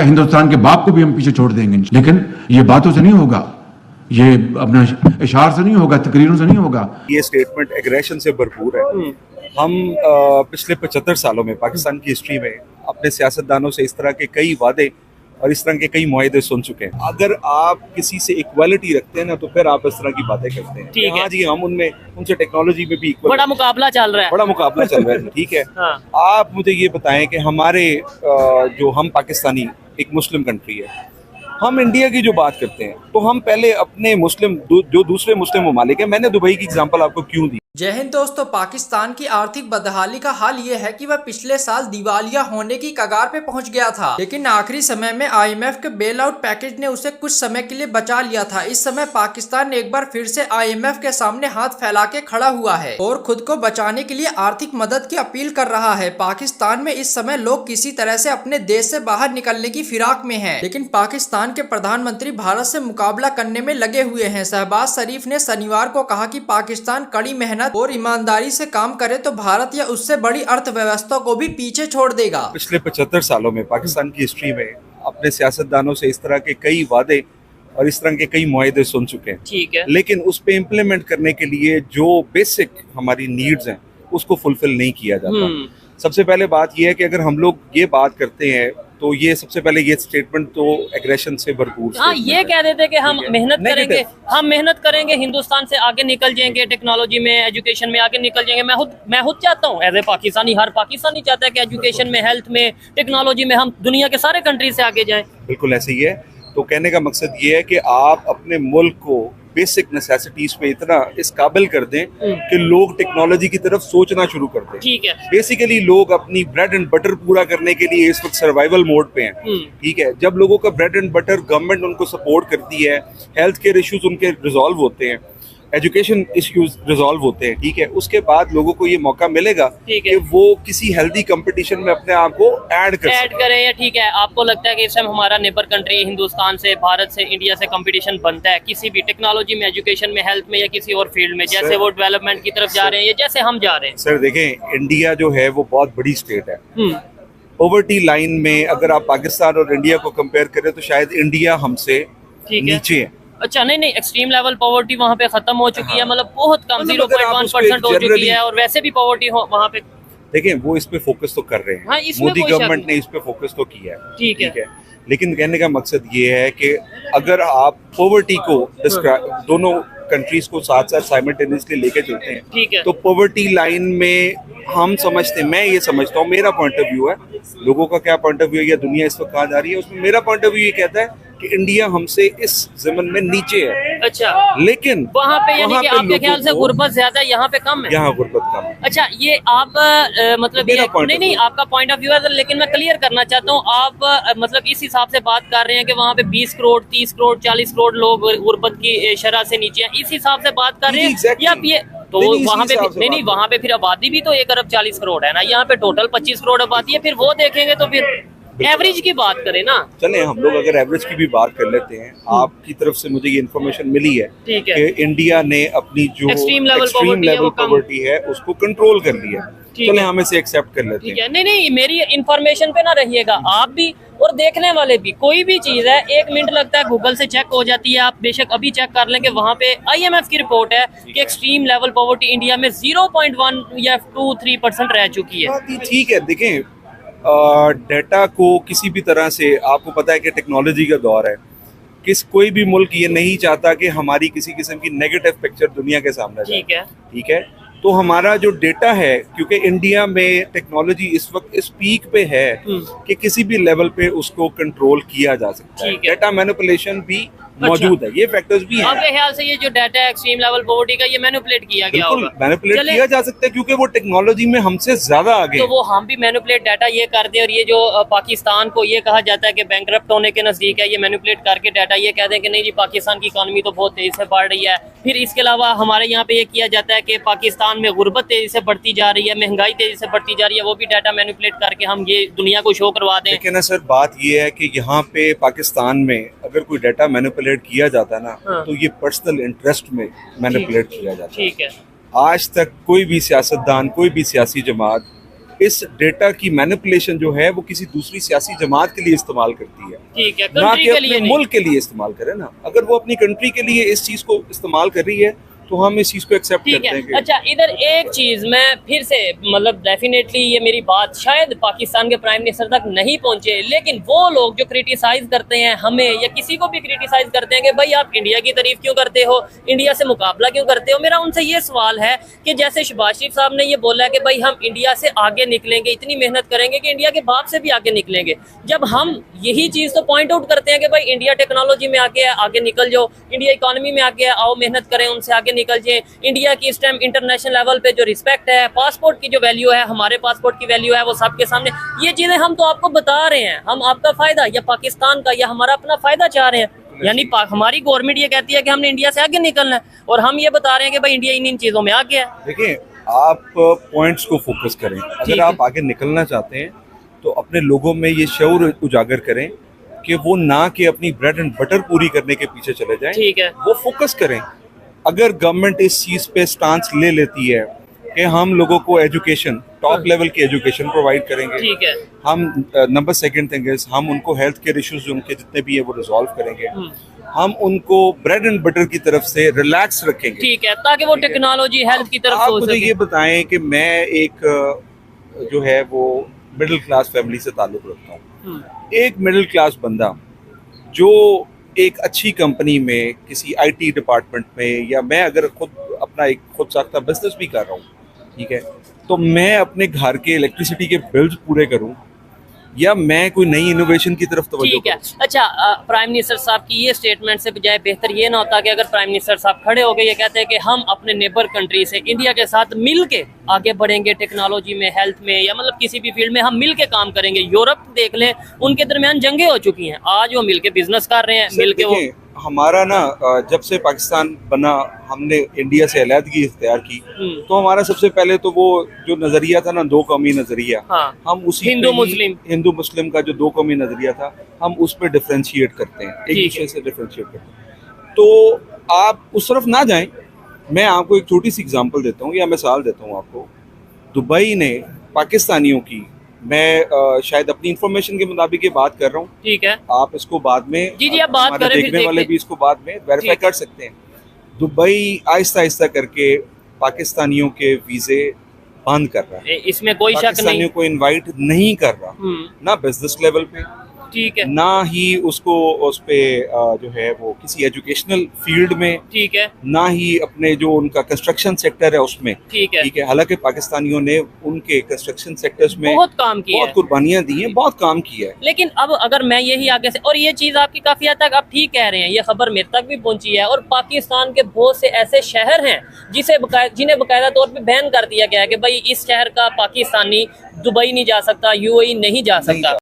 हिंदुस्तान के बाप को भी हम पीछे छोड़ देंगे, लेकिन ये बातों से नहीं होगा, ये अपना इशार से नहीं होगा, तकरीरों से नहीं होगा। ये स्टेटमेंट एग्रेशन से भरपूर है। हम पिछले 75 सालों में पाकिस्तान की हिस्ट्री में अपने सियासतदानों से इस तरह के कई वादे और इस तरह के कई मुआहदे सुन चुके हैं। अगर आप किसी से इक्वालिटी रखते हैं ना, तो फिर आप इस तरह की बातें करते हैं। ठीक है। हाँ जी, हम उनमें उनसे टेक्नोलॉजी में भी इक्वल, बड़ा मुकाबला चल रहा है। बड़ा मुकाबला चल रहा है। ठीक है। हाँ। आप मुझे ये बताएं कि हमारे जो हम पाकिस्तानी एक मुस्लिम कंट्री है, हम इंडिया की जो बात करते हैं तो हम पहले अपने मुस्लिम जो दूसरे मुस्लिम ममालिक है, मैंने दुबई की एग्जांपल आपको क्यों दी। जय हिंद दोस्तों, पाकिस्तान की आर्थिक बदहाली का हाल ये है कि वह पिछले साल दिवालिया होने की कगार पे पहुंच गया था, लेकिन आखिरी समय में IMF के बेल आउट पैकेज ने उसे कुछ समय के लिए बचा लिया था। इस समय पाकिस्तान एक बार फिर से IMF के सामने हाथ फैला के खड़ा हुआ है और खुद को बचाने के लिए आर्थिक मदद की अपील कर रहा है। पाकिस्तान में इस समय लोग किसी तरह से अपने देश से बाहर निकलने की फिराक में हैं, लेकिन पाकिस्तान के प्रधानमंत्री भारत से मुकाबला करने में लगे हुए हैं। शहबाज शरीफ ने शनिवार को कहा कि पाकिस्तान कड़ी मेहनत और ईमानदारी से काम करे तो भारत या उससे बड़ी अर्थव्यवस्था को भी पीछे छोड़ देगा। पिछले 75 सालों में पाकिस्तान की हिस्ट्री में अपने सियासतदानों से इस तरह के कई वादे और इस तरह के कई मुआहदे सुन चुके हैं। ठीक है। लेकिन उस पे इम्प्लीमेंट करने के लिए जो बेसिक हमारी नीड्स हैं उसको फुलफिल नहीं किया जाता। सबसे पहले बात यह है कि अगर हम लोग ये बात करते हैं तो ये सबसे पहले ये स्टेटमेंट तो एग्रेशन से भरपूर। हाँ, ये कह देते कि हम मेहनत करेंगे, हिंदुस्तान से आगे निकल जाएंगे, टेक्नोलॉजी में, एजुकेशन में आगे निकल जाएंगे। मैं खुद चाहता हूँ एज ए पाकिस्तानी, हर पाकिस्तानी चाहता है कि एजुकेशन में, हेल्थ में, टेक्नोलॉजी में हम दुनिया के सारे कंट्री से आगे जाएं। बिल्कुल ऐसे ही है। तो कहने का मकसद ये है कि आप अपने मुल्क को बेसिक नेसेसिटीज पे इतना इस काबिल कर दें कि लोग टेक्नोलॉजी की तरफ सोचना शुरू कर दें। ठीक है। बेसिकली लोग अपनी ब्रेड एंड बटर पूरा करने के लिए इस वक्त सर्वाइवल मोड पे हैं। ठीक है। जब लोगों का ब्रेड एंड बटर गवर्नमेंट उनको सपोर्ट करती है, हेल्थ केयर इश्यूज उनके रिजॉल्व होते हैं, एजुकेशन इश्यूज रिजॉल्व होते हैं, ठीक है, उसके बाद लोगों को ये मौका मिलेगा कि वो किसी हेल्दी कंपटीशन में अपने आप को ऐड करें। या ठीक है, आपको लगता है कि इस टाइम हमारा नेबर कंट्री हिंदुस्तान से, भारत से, इंडिया से कंपटीशन बनता है किसी भी टेक्नोलॉजी में, एजुकेशन में, हेल्थ में या किसी और फील्ड में, जैसे वो डेवलपमेंट की तरफ जा रहे हैं या जैसे हम जा रहे हैं? सर देखें, इंडिया जो है वो बहुत बड़ी स्टेट है। पॉवर्टी लाइन में अगर आप पाकिस्तान और इंडिया को कंपेयर करें तो शायद इंडिया हमसे नीचे है। अच्छा, नहीं, एक्सट्रीम लेवल पॉवर्टी वहाँ पे खत्म हो चुकी है, मतलब बहुत कम, 0.1% हो चुकी है, और वैसे भी पॉवर्टी वहाँ पे। देखें, वो इस पे फोकस तो कर रहे हैं। हाँ, मोदी गवर्नमेंट ने इस पे फोकस तो किया है। ठीक है। लेकिन कहने का मकसद ये है कि अगर आप पॉवर्टी को दोनों कंट्रीज को साथ साथ साइमल्टेनियसली लेके चलते हैं, ठीक है, तो पॉवर्टी लाइन में हम समझते हैं, मैं ये समझता हूँ, मेरा पॉइंट ऑफ व्यू है, लोगों का क्या पॉइंट ऑफ व्यू है या दुनिया इस वक्त कहाँ जा रही है, उसमें मेरा पॉइंट ऑफ व्यू ये कहता है कि इंडिया हमसे इस ज़मीन में नीचे है। अच्छा, लेकिन वहाँ पे यानी कि आपके ख्याल से गुर्बत ज्यादा है, यहाँ पे कम है? यहाँ गुर्बत कम है। अच्छा, ये आप मतलब ये नहीं आपका पॉइंट ऑफ व्यू है, लेकिन मैं क्लियर करना चाहता हूँ, आप मतलब इस हिसाब से बात कर रहे हैं कि वहाँ पे 20 करोड़, 30 करोड़, 40 करोड़ लोग गुर्बत की शरह से नीचे हैं, इस हिसाब से बात कर रहे हैं या ये? तो वहाँ पे नहीं, वहाँ पे फिर आबादी भी तो 1 अरब 40 करोड़ है ना, यहाँ पे टोटल 25 करोड़ आबादी है, फिर वो देखेंगे तो फिर एवरेज की बात करें ना। चले, हम लोग अगर एवरेज की भी बात कर लेते हैं, आपकी तरफ से मुझे ये इन्फॉर्मेशन मिली है कि इंडिया ने अपनी जो एक्सट्रीम लेवल पॉवर्टी है उसको कंट्रोल कर लिया। चले, हम इसे एक्सेप्ट कर लेते हैं। नहीं, मेरी इन्फॉर्मेशन पे ना रहिएगा, आप भी और देखने वाले भी। कोई भी चीज है 1 मिनट लगता है, गूगल से चेक हो जाती है, आप बेशक अभी चेक कर लें कि वहाँ पे IMF की रिपोर्ट है कि एक्सट्रीम लेवल पॉवर्टी इंडिया में 0.1 या 2-3% रह चुकी है। ठीक है। देखें, डेटा को किसी भी तरह से, आपको पता है कि टेक्नोलॉजी का दौर है, कोई भी मुल्क ये नहीं चाहता कि हमारी किसी किस्म की नेगेटिव पिक्चर दुनिया के सामने जाए। ठीक है। तो हमारा जो डेटा है, क्योंकि इंडिया में टेक्नोलॉजी इस वक्त इस पीक पे है कि किसी भी लेवल पे उसको कंट्रोल किया जा सकता है। डेटा मैनिपुलेशन भी मौजूद है, ये फैक्टर्स भी हैं। आपके ख्याल से ये जो डाटा है एक्सट्रीम लेवल पॉवर्टी का, ये मैनिपुलेट किया गया होगा? मैनिपुलेट किया जा सकता है क्योंकि वो टेक्नोलॉजी में हमसे ज्यादा आगे। तो वो हम भी मैनिपुलेट डाटा ये कर दे, और ये जो पाकिस्तान को ये कहा जाता है कि बैंकरप्ट होने के नजदीक है, ये मैनिपुलेट करके डाटा ये कह दें कि नहीं जी, पाकिस्तान की इकॉनमी तो बहुत तेजी से बढ़ रही है। फिर इसके अलावा हमारे यहाँ पे ये किया जाता है कि पाकिस्तान में गुर्बत तेजी से बढ़ती जा रही है, महंगाई तेजी से बढ़ती जा रही है, वो भी डाटा मैनिपुलेट करके हम ये दुनिया को शो करवा दें। लेकिन सर, बात ये है कि यहाँ पे पाकिस्तान में अगर कोई डाटा मैनिपुलेट किया जाता है ना, तो ये पर्सनल इंटरेस्ट में मैनिपुलेट किया जाता है। ठीक है। आज तक कोई भी सियासतदान, कोई भी सियासी जमात इस डेटा की मैनिपुलेशन जो है वो किसी दूसरी सियासी जमात के लिए इस्तेमाल करती है, ठीक है, ना कंट्री कि के अपने लिए मुल्क के लिए इस्तेमाल करे ना। अगर वो अपनी कंट्री के लिए इस चीज को इस्तेमाल कर रही है तो हम इस चीज को एक्सेप्ट ठीक करते है। हैं कि अच्छा, इधर एक चीज मैं फिर से मतलब डेफिनेटली ये मेरी बात शायद पाकिस्तान के प्राइम मिनिस्टर तक नहीं पहुंचे, लेकिन वो लोग जो क्रिटिसाइज करते हैं हमें या किसी को भी क्रिटिसाइज करते हैं कि भाई आप इंडिया की तारीफ क्यों करते हो, इंडिया से मुकाबला क्यों करते हो, मेरा उनसे ये सवाल है कि जैसे शहबाज शरीफ साहब ने ये बोला कि भाई हम इंडिया से आगे निकलेंगे, इतनी मेहनत करेंगे कि इंडिया के बाप से भी आगे निकलेंगे। जब हम यही चीज तो पॉइंट आउट करते हैं कि भाई इंडिया टेक्नोलॉजी में आगे निकल जाओ, इंडिया इकोनॉमी में आगे आओ, मेहनत करें, उनसे आगे निकल जाए, इंडिया की इस टाइम इंटरनेशनल लेवल पे जो रिस्पेक्ट है, पासपोर्ट की जो वैल्यू है, हमारे पासपोर्ट की वैल्यू है, वो सबके सामने ये चीजें हम तो आपको बता रहे हैं, हम आपका फायदा या पाकिस्तान का या हमारा अपना फायदा चाह रहे हैं। यानी हमारी गवर्नमेंट ये कहती है कि हमने इंडिया से आगे निकलना है और हम ये बता रहे हैं कि भाई इंडिया इन चीजों में आगे है। देखिए, आप पॉइंट्स को फोकस करें। अगर आप आगे निकलना चाहते हैं तो अपने लोगों में ये शऊर उजागर करें कि वो ना कि अपनी ब्रेड एंड बटर पूरी करने के पीछे चले जाएं, ठीक है, वो फोकस करें। अगर गवर्नमेंट इस चीज पे स्टांस ले लेती है कि हम लोगों को एजुकेशन, टॉप लेवल की एजुकेशन प्रोवाइड करेंगे, ठीक है, हम नंबर सेकंड थिंग इज हम उनको हेल्थ केयर इश्यूज उनके जितने भी है वो रिजॉल्व करेंगे, हम उनको ब्रेड एंड बटर की तरफ से रिलैक्स रखेंगे, ठीक है, ताकि वो टेक्नोलॉजी हेल्थ की तरफ आप हो मुझे सके। ये बताएं कि मैं एक जो है वो मिडिल क्लास फैमिली से ताल्लुक रखता हूँ। एक मिडिल क्लास बंदा जो एक अच्छी कंपनी में किसी आईटी डिपार्टमेंट में, या मैं अगर खुद अपना एक खुद साख्ता बिजनेस भी कर रहा हूँ, ठीक है, तो मैं अपने घर के इलेक्ट्रिसिटी के बिल्स पूरे करूँ या मैं कोई नई इनोवेशन की तरफ तवज्जो ठीक है। करूं? अच्छा, प्राइम मिनिस्टर साहब की ये स्टेटमेंट से बजाय बेहतर ये ना होता कि अगर प्राइम मिनिस्टर साहब खड़े हो गए ये कहते हैं कि हम अपने नेबर कंट्री से इंडिया के साथ मिल के आगे बढ़ेंगे, टेक्नोलॉजी में, हेल्थ में, या मतलब किसी भी फील्ड में हम मिल के काम करेंगे। यूरोप देख लें, उनके दरमियान जंगें हो चुकी हैं, आज वो मिल के बिजनेस कर रहे हैं, मिल के वो हमारा ना जब से पाकिस्तान बना, हमने इंडिया से अलहदगी इख्तियार की, तो हमारा सबसे पहले तो वो जो नजरिया था ना, दो कौमी नजरिया, हाँ, हम उसी हिंदू मुस्लिम का जो दो कौमी नजरिया था, हम उस पर डिफ्रेंशिएट करते हैं, एक दूसरे से डिफ्रेंशिएट करते हैं। तो आप उस तरफ ना जाएं। मैं आपको एक छोटी सी एग्जांपल देता हूँ या मिसाल देता हूँ आपको। दुबई ने पाकिस्तानियों की, मैं शायद अपनी इंफॉर्मेशन के मुताबिक ये बात कर रहा हूँ, ठीक है, आप इसको बाद में, जी आप बात करें, देखने वाले भी इसको बाद में वेरीफाई कर सकते हैं। दुबई आहिस्ता आहिस्ता करके पाकिस्तानियों के वीजे बंद कर रहा है, इसमें कोई शक नहीं, पाकिस्तानियों को इनवाइट नहीं कर रहा, ना बिजनेस लेवल पे, ठीक है, ना ही उसको उस पे जो है वो किसी एजुकेशनल फील्ड में, ठीक है, ना ही अपने जो उनका कंस्ट्रक्शन सेक्टर है उसमें, ठीक है। हालांकि पाकिस्तानियों ने उनके कंस्ट्रक्शन सेक्टर्स में बहुत काम किया, बहुत कुर्बानियां दी हैं, बहुत काम किया है। लेकिन अब अगर मैं यही आगे से, और ये चीज आपकी काफी हद तक आप ठीक कह रहे हैं, ये खबर मेरे तक भी पहुंची है, और पाकिस्तान के बहुत से ऐसे शहर हैं जिन्हें बाकायदा तौर पे बैन कर दिया गया है कि भाई इस शहर का पाकिस्तानी दुबई नहीं जा सकता, यूएई नहीं जा सकता।